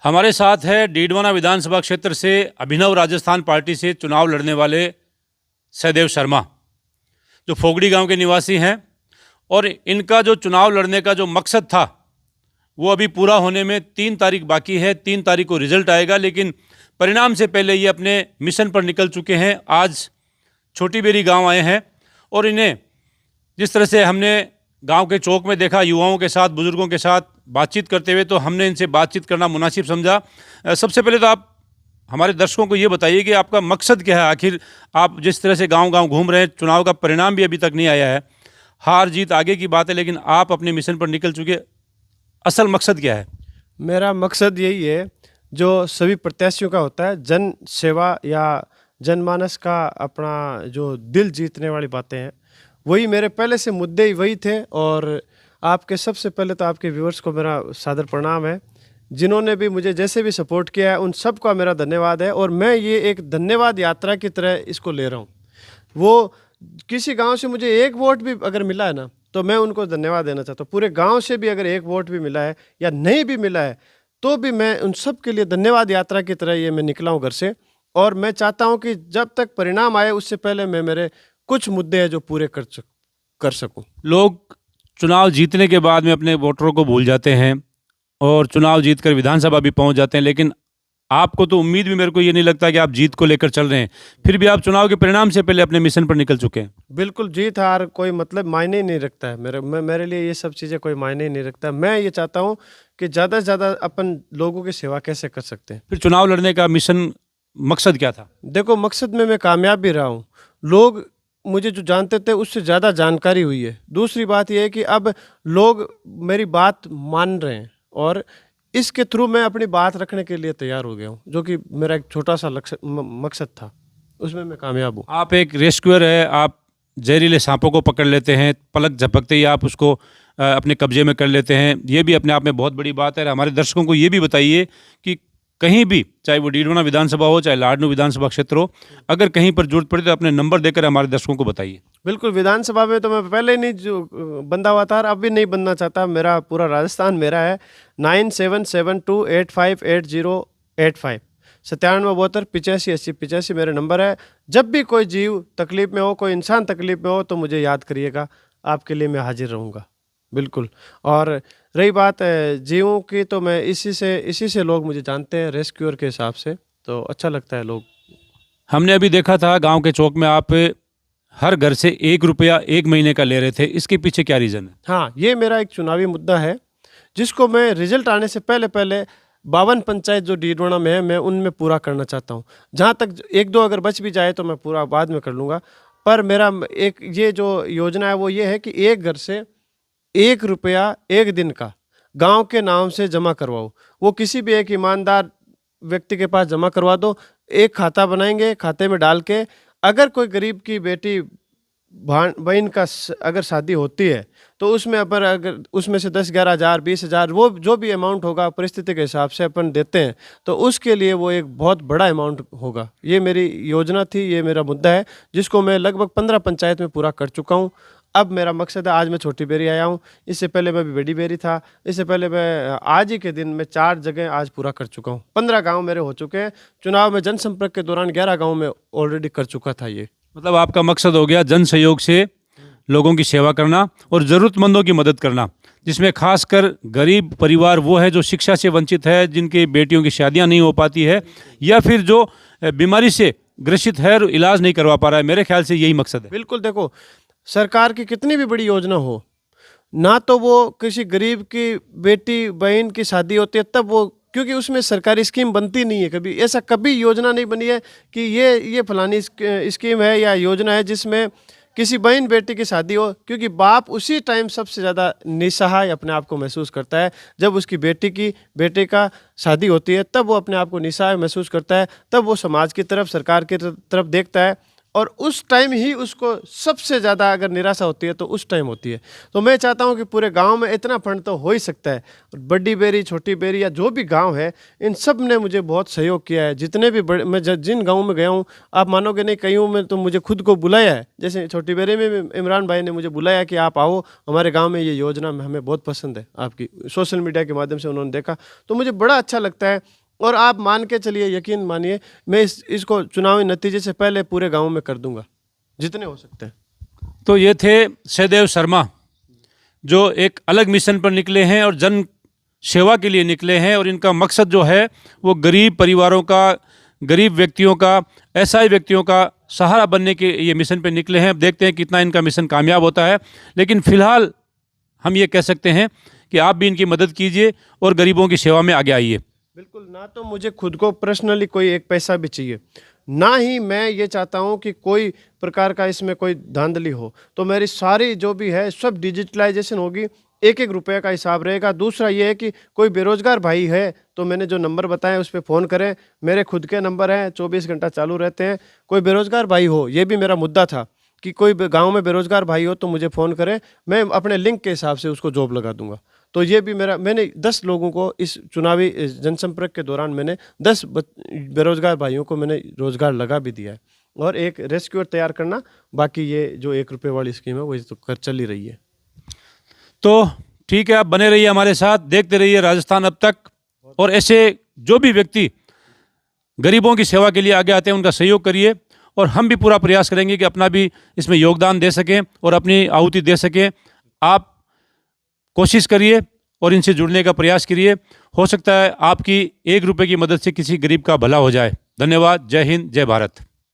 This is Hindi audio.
हमारे साथ है डीडवाना विधानसभा क्षेत्र से अभिनव राजस्थान पार्टी से चुनाव लड़ने वाले सहदेव शर्मा, जो फोगड़ी गांव के निवासी हैं। और इनका जो चुनाव लड़ने का जो मकसद था वो अभी पूरा होने में 3 तारीख बाकी है। 3 तारीख को रिजल्ट आएगा, लेकिन परिणाम से पहले ये अपने मिशन पर निकल चुके हैं। आज छोटी बेरी गाँव आए हैं और इन्हें जिस तरह से हमने गांव के चौक में देखा युवाओं के साथ, बुजुर्गों के साथ बातचीत करते हुए, तो हमने इनसे बातचीत करना मुनासिब समझा। सबसे पहले तो आप हमारे दर्शकों को ये बताइए कि आपका मकसद क्या है। आखिर आप जिस तरह से गांव-गांव घूम रहे हैं, चुनाव का परिणाम भी अभी तक नहीं आया है, हार जीत आगे की बात है, लेकिन आप अपने मिशन पर निकल चुके, असल मकसद क्या है? मेरा मकसद यही है जो सभी प्रत्याशियों का होता है, जन सेवा या जनमानस का अपना जो दिल जीतने वाली बातें हैं, वही मेरे पहले से मुद्दे ही वही थे। और आपके सबसे पहले तो आपके व्यूअर्स को मेरा सादर प्रणाम है, जिन्होंने भी मुझे जैसे भी सपोर्ट किया है उन सब का मेरा धन्यवाद है। और मैं ये एक धन्यवाद यात्रा की तरह इसको ले रहा हूँ। वो किसी गांव से मुझे एक वोट भी अगर मिला है ना, तो मैं उनको धन्यवाद देना चाहता हूँ। पूरे गांव से भी अगर एक वोट भी मिला है या नहीं भी मिला है, तो भी मैं उन सब के लिए धन्यवाद यात्रा की तरह ये मैं निकला हूँ घर से। और मैं चाहता हूँ कि जब तक परिणाम आए उससे पहले मैं मेरे कुछ मुद्दे हैं जो पूरे कर सकूं। लोग चुनाव जीतने के बाद में अपने वोटरों को भूल जाते हैं और चुनाव जीतकर विधानसभा भी पहुंच जाते हैं, लेकिन आपको तो उम्मीद भी, मेरे को ये नहीं लगता कि आप जीत को लेकर चल रहे हैं, फिर भी आप चुनाव के परिणाम से पहले अपने मिशन पर निकल चुके हैं। बिल्कुल, जीत हार कोई मतलब मायने ही नहीं रखता है। मेरे लिए ये सब चीज़ें कोई मायने ही नहीं रखता। मैं ये चाहता हूँ कि ज़्यादा से ज़्यादा अपन लोगों की सेवा कैसे कर सकते हैं। फिर चुनाव लड़ने का मिशन, मकसद क्या था? देखो, मकसद में मैं कामयाब भी रहा हूँ। लोग मुझे जो जानते थे उससे ज़्यादा जानकारी हुई है। दूसरी बात यह है कि अब लोग मेरी बात मान रहे हैं और इसके थ्रू मैं अपनी बात रखने के लिए तैयार हो गया हूँ, जो कि मेरा एक छोटा सा मकसद था, उसमें मैं कामयाब हूँ। आप एक रेस्क्यूअर है, आप जहरीले सांपों को पकड़ लेते हैं, पलक झपकते ही आप उसको अपने कब्जे में कर लेते हैं। ये भी अपने आप में बहुत बड़ी बात है। हमारे दर्शकों को ये भी बताइए कि कहीं भी, चाहे वो डीडवाना विधानसभा हो, चाहे लाडनू विधानसभा क्षेत्र हो, अगर कहीं पर जरूरत पड़े तो अपने नंबर देकर हमारे दर्शकों को बताइए। बिल्कुल, विधानसभा में तो मैं पहले ही नहीं जो बंदा हुआ था और अब भी नहीं बनना चाहता। मेरा पूरा राजस्थान मेरा है। 9772858085 9772858085 मेरे नंबर है। जब भी कोई जीव तकलीफ में हो, कोई इंसान तकलीफ में हो, तो मुझे याद करिएगा, आपके लिए मैं हाजिर रहूँगा। बिल्कुल। और रही बात जीवों की, तो मैं इसी से लोग मुझे जानते हैं रेस्क्यूअर के हिसाब से, तो अच्छा लगता है लोग। हमने अभी देखा था गांव के चौक में आप हर घर से 1 रुपया 1 महीने का ले रहे थे, इसके पीछे क्या रीज़न है? हाँ, ये मेरा एक चुनावी मुद्दा है, जिसको मैं रिजल्ट आने से पहले 52 पंचायत जो डीडवाना में है, मैं उनमें पूरा करना चाहता हूँ। जहाँ तक 1-2 अगर बच भी जाए तो मैं पूरा बाद में कर लूँगा। पर मेरा एक ये जो योजना है वो ये है कि एक घर से 1 रुपया 1 दिन का गांव के नाम से जमा करवाओ। वो किसी भी एक ईमानदार व्यक्ति के पास जमा करवा दो। एक खाता बनाएंगे, खाते में डाल के अगर कोई गरीब की बेटी बहन का अगर शादी होती है, तो उसमें अपन अगर उसमें से 10-11 हज़ार 20 हज़ार वो जो भी अमाउंट होगा परिस्थिति के हिसाब से अपन देते हैं, तो उसके लिए वो एक बहुत बड़ा अमाउंट होगा। ये मेरी योजना थी, ये मेरा मुद्दा है, जिसको मैं लगभग 15 पंचायत में पूरा कर चुका हूँ। अब मेरा मकसद है, आज मैं छोटी बेरी आया हूँ, इससे पहले मैं भी बड़ी बेरी था, इससे पहले मैं आज ही के दिन में 4 जगह आज पूरा कर चुका हूँ। 15 गांव मेरे हो चुके हैं। चुनाव में जनसंपर्क के दौरान 11 गांव में ऑलरेडी कर चुका था। ये मतलब आपका मकसद हो गया जन सहयोग से लोगों की सेवा करना और ज़रूरतमंदों की मदद करना, जिसमें खासकर गरीब परिवार वो है जो शिक्षा से वंचित है, जिनकी बेटियों की शादियां नहीं हो पाती है, या फिर जो बीमारी से ग्रसित है और इलाज नहीं करवा पा रहा है। मेरे ख्याल से यही मकसद है। बिल्कुल। देखो, सरकार की कितनी भी बड़ी योजना हो ना, तो वो किसी गरीब की बेटी बहन की शादी होती है तब वो, क्योंकि उसमें सरकारी स्कीम बनती नहीं है। कभी ऐसा कभी योजना नहीं बनी है कि ये फलानी स्कीम है या योजना है जिसमें किसी बहन बेटी की शादी हो, क्योंकि बाप उसी टाइम सबसे ज़्यादा निसहाय अपने आप को महसूस करता है। जब उसकी बेटे का शादी होती है, तब वो अपने आप को निसहाय महसूस करता है, तब वो समाज की तरफ, सरकार की तरफ देखता है। और उस टाइम ही उसको सबसे ज़्यादा अगर निराशा होती है तो उस टाइम होती है। तो मैं चाहता हूँ कि पूरे गांव में इतना फंड तो हो ही सकता है, बड़ी बेरी, छोटी बेरी या जो भी गांव है, इन सब ने मुझे बहुत सहयोग किया है। जितने भी बड़े, मैं जिन गाँव में गया हूँ, आप मानोगे नहीं, कईयों में तो मुझे खुद को बुलाया है। जैसे छोटी बेरी में भी इमरान भाई ने मुझे बुलाया कि आप आओ हमारे गाँव में, ये योजना हमें बहुत पसंद है आपकी, सोशल मीडिया के माध्यम से उन्होंने देखा तो मुझे बड़ा अच्छा लगता है। और आप मान के चलिए, यकीन मानिए, मैं इसको चुनावी नतीजे से पहले पूरे गांव में कर दूंगा जितने हो सकते हैं। तो ये थे सहदेव शर्मा, जो एक अलग मिशन पर निकले हैं और जन सेवा के लिए निकले हैं, और इनका मकसद जो है वो गरीब परिवारों का, गरीब व्यक्तियों का, असहाय व्यक्तियों का सहारा बनने के ये मिशन पर निकले हैं। अब देखते हैं कितना इनका मिशन कामयाब होता है, लेकिन फिलहाल हम ये कह सकते हैं कि आप भी इनकी मदद कीजिए और गरीबों की सेवा में आगे आइए। बिल्कुल, ना तो मुझे खुद को पर्सनली कोई एक पैसा भी चाहिए, ना ही मैं ये चाहता हूँ कि कोई प्रकार का इसमें कोई धांधली हो। तो मेरी सारी जो भी है सब डिजिटलाइजेशन होगी, एक एक रुपये का हिसाब रहेगा। दूसरा ये है कि कोई बेरोजगार भाई है तो मैंने जो नंबर बताए उस पर फ़ोन करें, मेरे खुद के नंबर हैं, 24 घंटा चालू रहते हैं। कोई बेरोजगार भाई हो, ये भी मेरा मुद्दा था कि कोई गांव में बेरोजगार भाई हो तो मुझे फ़ोन करें, मैं अपने लिंक के हिसाब से उसको जॉब लगा दूंगा। तो ये भी मैंने 10 लोगों को इस चुनावी जनसंपर्क के दौरान मैंने 10 बेरोजगार भाइयों को मैंने रोजगार लगा भी दिया है। और एक रेस्क्यूअर तैयार करना, बाकी ये जो 1 रुपये वाली स्कीम है वो तो कर चल ही रही है। तो ठीक है, आप बने रहिए हमारे साथ, देखते रहिए राजस्थान अब तक, और ऐसे जो भी व्यक्ति गरीबों की सेवा के लिए आगे आते हैं उनका सहयोग करिए, और हम भी पूरा प्रयास करेंगे कि अपना भी इसमें योगदान दे सकें और अपनी आहुति दे सकें। आप कोशिश करिए और इनसे जुड़ने का प्रयास करिए, हो सकता है आपकी 1 रुपये की मदद से किसी गरीब का भला हो जाए। धन्यवाद। जय हिंद, जय भारत।